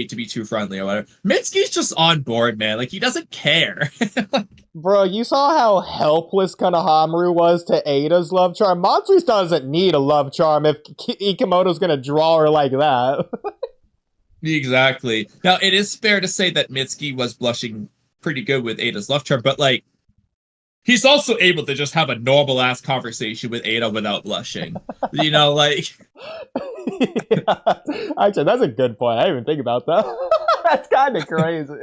to be too friendly or whatever. Mitsuki's just on board, man. Like, he doesn't care. Bro, you saw how helpless Konohamaru was to Eida's love charm. Matsuri doesn't need a love charm if Ikemoto's gonna draw her like that. Exactly. Now, it is fair to say that Mitsuki was blushing pretty good with Ada's love charm, but like, he's also able to just have a normal ass conversation with Ada without blushing. You know, like. Yeah. Actually, that's a good point. I didn't even think about that. That's kind of crazy.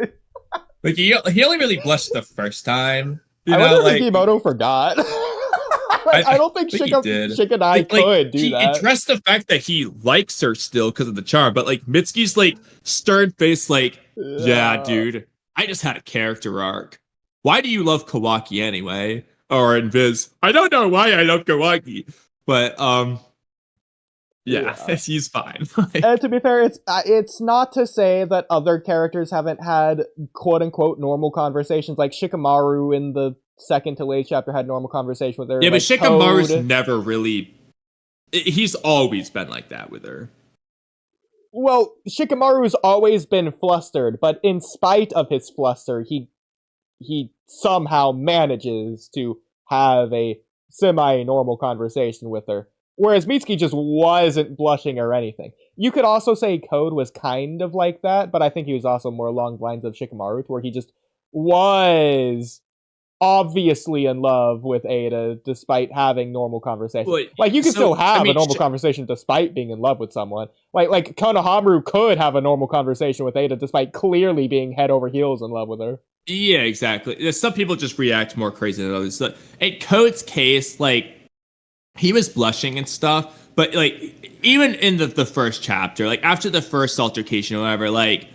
Like, he only really blushed the first time. I wonder if Ikemoto forgot. I don't think he did. Shikanai could do that. He addressed the fact that he likes her still because of the charm, but like Mitsuki's like stern face, like, yeah, dude, I just had a character arc. Why do you love Kawaki anyway? Or in Viz, I don't know why I love Kawaki, but yeah. He's fine. And to be fair, it's not to say that other characters haven't had quote unquote normal conversations. Like Shikamaru in the second to late chapter had normal conversation with her. Yeah, like but Shikamaru's never really. He's always been like that with her. Well, Shikamaru's always been flustered, but in spite of his fluster, he somehow manages to have a semi-normal conversation with her. Whereas Mitsuki just wasn't blushing or anything. You could also say Code was kind of like that, but I think he was also more along the lines of Shikamaru, where he just was obviously in love with Eida despite having normal conversations. Well, like, you can still have a normal conversation despite being in love with someone. Like Konohamaru could have a normal conversation with Eida despite clearly being head over heels in love with her. Yeah, exactly. Some people just react more crazy than others. So, in Code's case, like, he was blushing and stuff, but like even in the first chapter, like after the first altercation or whatever, like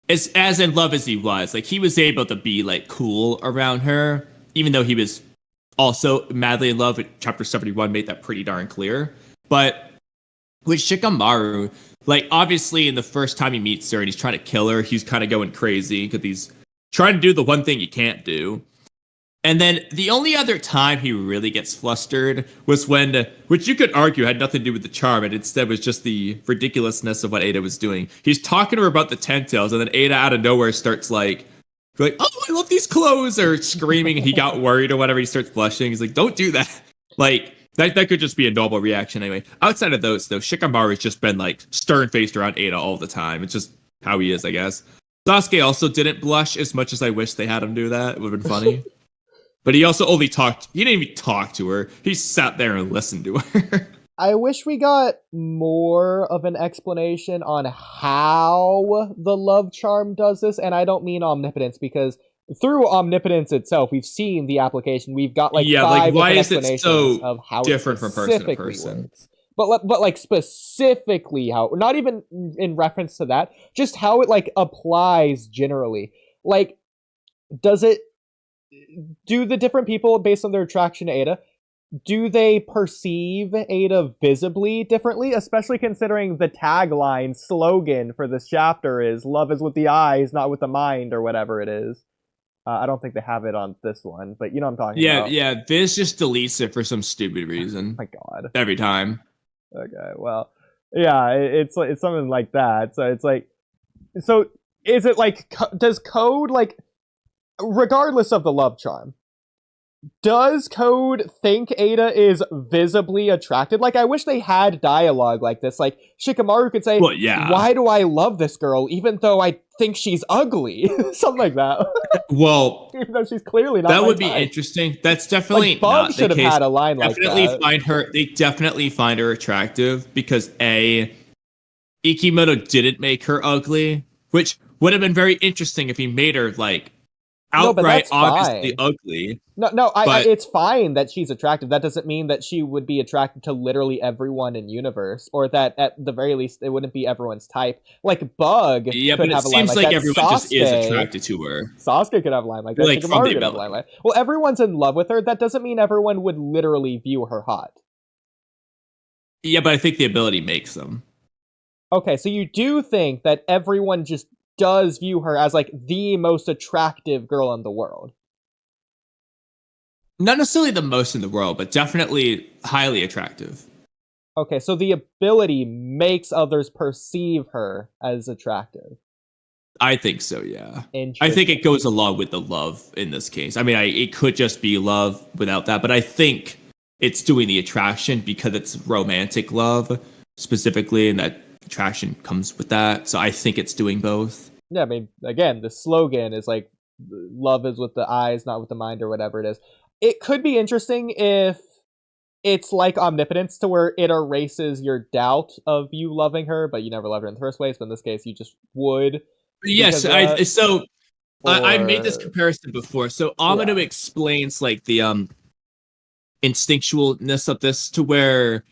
as in love as he was, like he was able to be like cool around her, even though he was also madly in love. Chapter 71 made that pretty darn clear. But with Shikamaru, like obviously in the first time he meets her and he's trying to kill her, he's kind of going crazy because he's trying to do the one thing you can't do. And then the only other time he really gets flustered was when, which you could argue had nothing to do with the charm, and instead was just the ridiculousness of what Eida was doing. He's talking to her about the ten tails, and then Eida out of nowhere starts like, oh, I love these clothes, or screaming, and he got worried or whatever. He starts blushing. He's like, don't do that. Like, that could just be a normal reaction anyway. Outside of those, though, Shikamaru's just been like stern-faced around Eida all the time. It's just how he is, I guess. Sasuke also didn't blush as much as I wish they had him do that. It would have been funny. But he also only talked. He didn't even talk to her. He sat there and listened to her. I wish we got more of an explanation on how the love charm does this, and I don't mean omnipotence, because through omnipotence itself, we've seen the application. We've got like five why different is it explanations so of how different it from person to specifically person? works. But like specifically how, not even in reference to that, just how it like applies generally. Like, do the different people, based on their attraction to Eida, do they perceive Eida visibly differently? Especially considering the tagline slogan for this chapter is "Love is with the eyes, not with the mind," or whatever it is. I don't think they have it on this one, but you know what I'm talking about. Yeah. Viz just deletes it for some stupid reason. My God. Every time. Okay, well, yeah, it's something like that. So it's like, so is it like, does Code like, regardless of the love charm, does Code think Eida is visibly attracted? Like, I wish they had dialogue like this. Like, Shikamaru could say, why do I love this girl, even though I think she's ugly? Something like that. Well, even though she's clearly not. That would be interesting. That's definitely like, Bug not should the have case. had a line like that. They definitely find her attractive because Ikimoto didn't make her ugly, which would have been very interesting if he made her like outright obviously ugly. No, it's fine that she's attractive. That doesn't mean that she would be attracted to literally everyone in universe, or that at the very least it wouldn't be everyone's type. Like Bug could have a line like that. Seems like everyone just is attracted to her. Sasuke could have a line like that. Like, Shikamaru could have a line like that. Well, everyone's in love with her. That doesn't mean everyone would literally view her hot. Yeah, but I think the ability makes them. Okay, so you do think that everyone just does view her as like the most attractive girl in the world. Not necessarily the most in the world, but definitely highly attractive. Okay, so the ability makes others perceive her as attractive. I think so, yeah. I think Interesting. it goes along with the love in this case. I mean, it could just be love without that, but I think it's doing the attraction because it's romantic love specifically, and that attraction comes with that. So I think it's doing both. Yeah, I mean, again, the slogan is like, love is with the eyes, not with the mind, or whatever it is. It could be interesting if it's like omnipotence to where it erases your doubt of you loving her, but you never loved her in the first place. But in this case, you just would Yes, because of that. I made this Or comparison before. So Amino yeah, explains like the instinctualness of this to where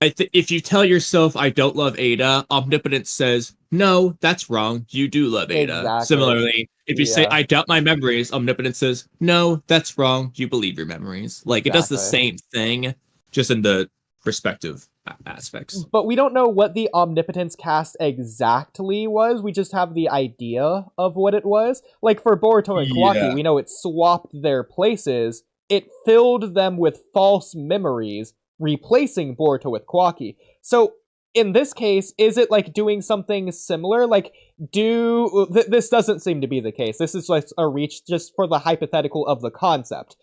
if you tell yourself I don't love Ada, omnipotence says no, that's wrong. You do love Ada. exactly. Similarly, if you say Yeah, I doubt my memories, omnipotence says no, that's wrong. You believe your memories. Like it does the exactly. same thing, just in the perspective aspects. But we don't know what the omnipotence cast exactly was. We just have the idea of what it was. Like for Boruto and Kawaki, Yeah. we know it swapped their places. It filled them with false memories, replacing Boruto with Kawaki. So in this case, is it like doing something similar? Like, this doesn't seem to be the case. This is like a reach just for the hypothetical of the concept.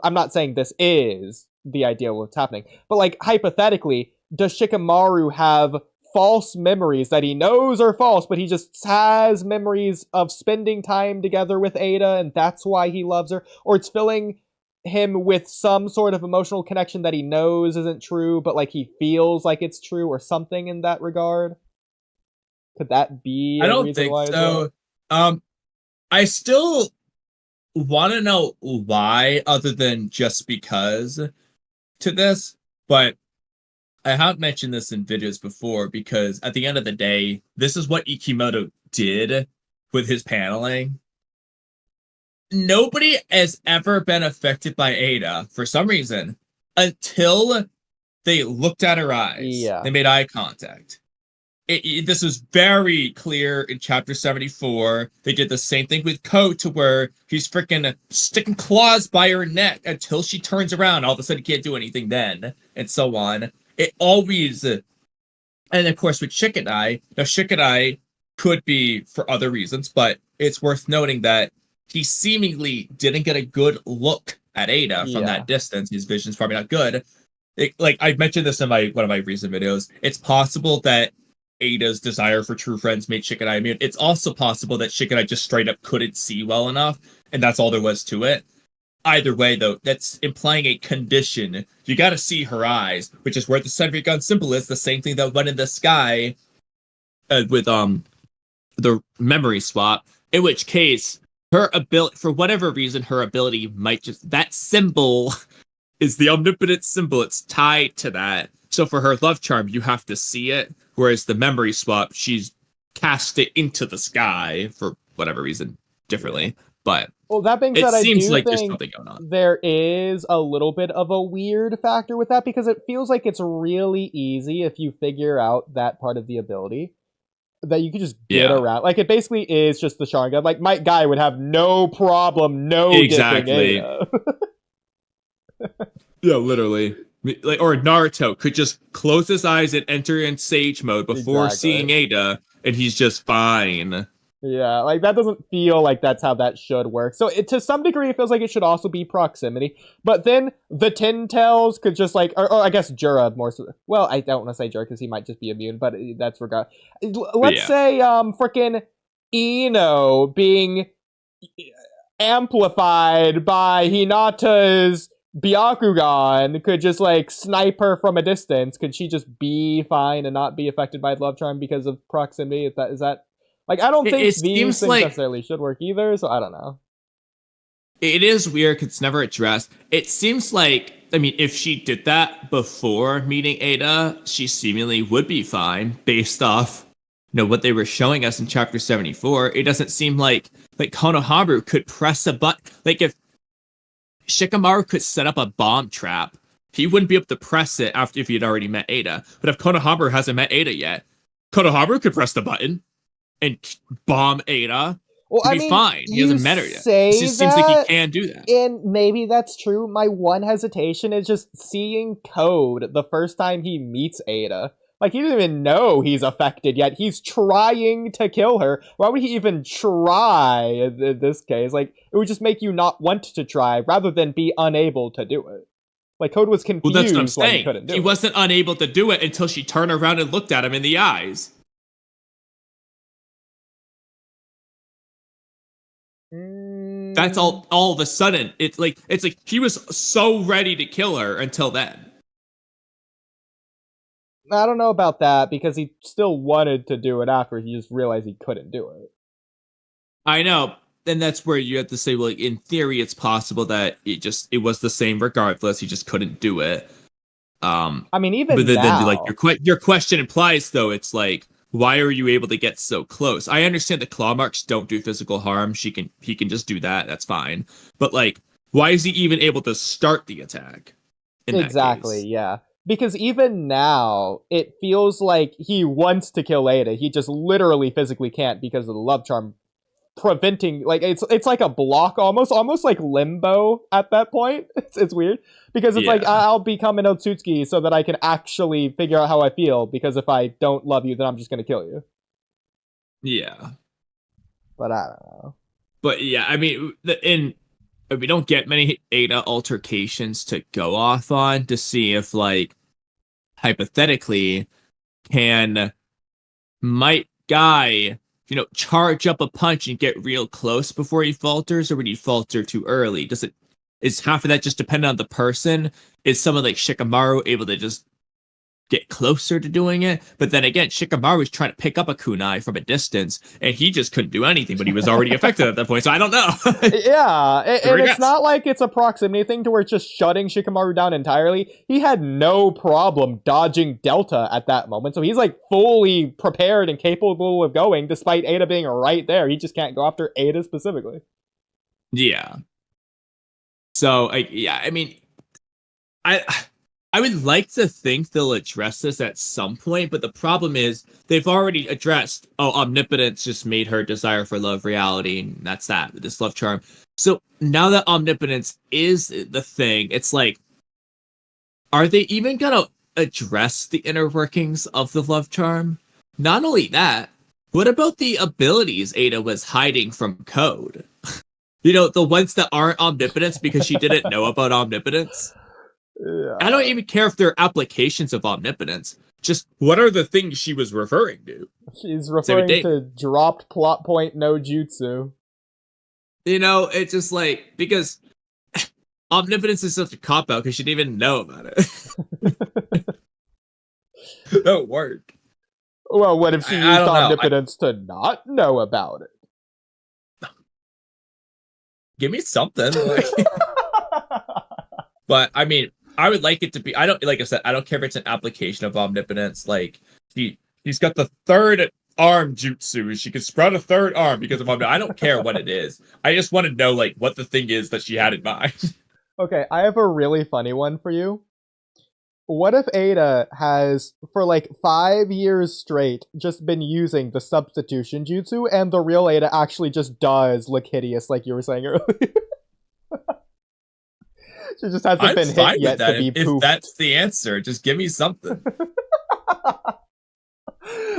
I'm not saying this is the idea of what's happening, but like hypothetically, does Shikamaru have false memories that he knows are false, but he just has memories of spending time together with Ada, and that's why he loves her? Or it's filling him with some sort of emotional connection that he knows isn't true, but like he feels like it's true, or something in that regard? Could that be I a don't reason think why as well? so. Um, I still want to know why, other than just because to this, but I have mentioned this in videos before because at the end of the day, this is what Ikimoto did with his paneling. Nobody has ever been affected by Ada for some reason until they looked at her eyes. Yeah. They made eye contact. This was very clear in chapter 74. They did the same thing with Ko to where he's freaking sticking claws by her neck until she turns around. All of a sudden, he can't do anything then, and so on. It always, and of course, with Shikadai, now Shikadai could be for other reasons, but it's worth noting that he seemingly didn't get a good look at Ada from Yeah. that distance. His vision's probably not good. Like I mentioned this in one of my recent videos, it's possible that Ada's desire for true friends made Shikadai immune. It's also possible that Shikadai just straight up couldn't see well enough, and that's all there was to it. Either way, though, that's implying a condition. You got to see her eyes, which is where the Cedric gun symbol is. The same thing that went in the sky with the memory swap. In which case, her ability, for whatever reason, her ability might just that symbol is the omnipotent symbol. It's tied to that. So for her love charm, you have to see it. Whereas the memory swap, she's cast it into the sky for whatever reason differently. But Well, that being it said, I seems do like there's think something going on. there is a little bit of a weird factor with that because it feels like it's really easy if you figure out that part of the ability that you could just get Yeah, around. Like, it basically is just the Sharingan. Like, Mike Guy would have no problem no dipping exactly. Ada. Yeah, literally. Like, or Naruto could just close his eyes and enter in Sage mode before Exactly. seeing Ada, and he's just fine. Yeah, like that doesn't feel like that's how that should work. So to some degree, it feels like it should also be proximity. But then the Tin Tails could just like, or I guess Jura more. Well, I don't want to say Jura because he might just be immune, but that's forgot. But Let's yeah, say frickin' Ino being amplified by Hinata's Byakugan could just like snipe her from a distance. Could she just be fine and not be affected by Love Charm because of proximity? Is that like, I don't think it these seems things like necessarily should work either, so I don't know. it is weird 'cause it's never addressed. It seems like, I mean, if she did that before meeting Ada, she seemingly would be fine based off, what they were showing us in chapter 74. It doesn't seem like Konohamaru could press a button. Like if Shikamaru could set up a bomb trap, he wouldn't be able to press it after if he had already met Ada. But if Konohamaru hasn't met Ada yet, Konohamaru could press the button and bomb Ada. Well, To I be mean, fine. He you hasn't met her yet. It say just seems like he that, can do that. and maybe that's true. My one hesitation is just seeing Code the first time he meets Ada. Like, he doesn't even know he's affected yet. He's trying to kill her. Why would he even try in this case? Like, it would just make you not want to try rather than be unable to do it. Like, Code was confused Well, that's what I'm why he saying. couldn't do it. He wasn't unable to do it until she turned around and looked at him in the eyes. That's all of a sudden. It's like he was so ready to kill her until then. I don't know about that, because he still wanted to do it after he just realized he couldn't do it. I know. And that's where you have to say, well, like, in theory, it's possible that it was the same regardless. He just couldn't do it. I mean, even but then now, like your question implies, though, it's like, why are you able to get so close? I understand the claw marks don't do physical harm. He can just do that. That's fine. But like, why is he even able to start the attack? Exactly, yeah. Because even now, it feels like he wants to kill Eida. He just literally physically can't because of the love charm preventing. Like, it's like a block, almost like limbo at that point. It's weird because it's like, I'll become an Otsutsuki so that I can actually figure out how I feel. Because if I don't love you, then I'm just gonna kill you. Yeah, but I don't know. But yeah, I mean, we don't get many Eida altercations to go off on to see if, like, hypothetically, might Guy, charge up a punch and get real close before he falters, or would he falter too early? Is half of that just dependent on the person? Is someone like Shikamaru able to just get closer to doing it? But then again, Shikamaru was trying to pick up a kunai from a distance, and he just couldn't do anything, but he was already affected at that point, so I don't know. Yeah, and it's not like it's a proximity thing to where it's just shutting Shikamaru down entirely. He had no problem dodging Delta at that moment, so he's like fully prepared and capable of going, despite Eida being right there. He just can't go after Eida specifically. Yeah. So, I mean, I would like to think they'll address this at some point, but the problem is they've already addressed, omnipotence just made her desire for love reality, and that's that, this love charm. So now that omnipotence is the thing, it's like, are they even gonna address the inner workings of the love charm? Not only that, what about the abilities Eida was hiding from Code? The ones that aren't omnipotence because she didn't know about omnipotence? Yeah. I don't even care if they're applications of omnipotence. Just what are the things she was referring to? She's referring to dropped plot point no jutsu. It's just like, because omnipotence is such a cop-out because she didn't even know about it. That won't work. Well, what if she used omnipotence to not know about it? Give me something. But, I mean, I would like it to be, like I said, I don't care if it's an application of omnipotence. Like, he's got the third arm jutsu. She can sprout a third arm because of omnipotence. I don't care what it is. I just want to know, like, what the thing is that she had in mind. Okay, I have a really funny one for you. What if Eida has, for like 5 years straight, just been using the substitution jutsu, and the real Eida actually just does look hideous, like you were saying earlier? She just hasn't been hit yet to be poofed. If that's the answer, just give me something.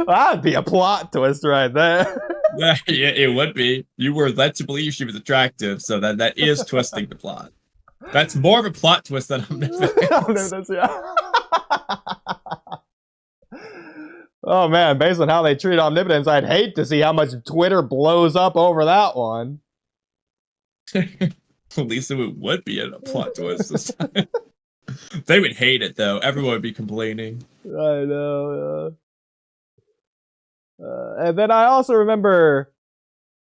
That'd be a plot twist right there. Yeah, it would be. You were led to believe she was attractive, so that is twisting the plot. That's more of a plot twist than omnipotence. Yeah. Oh man, based on how they treat omnipotence, I'd hate to see how much Twitter blows up over that one. At least it would be a plot twist this time. They would hate it, though. Everyone would be complaining. I know. And then I also remember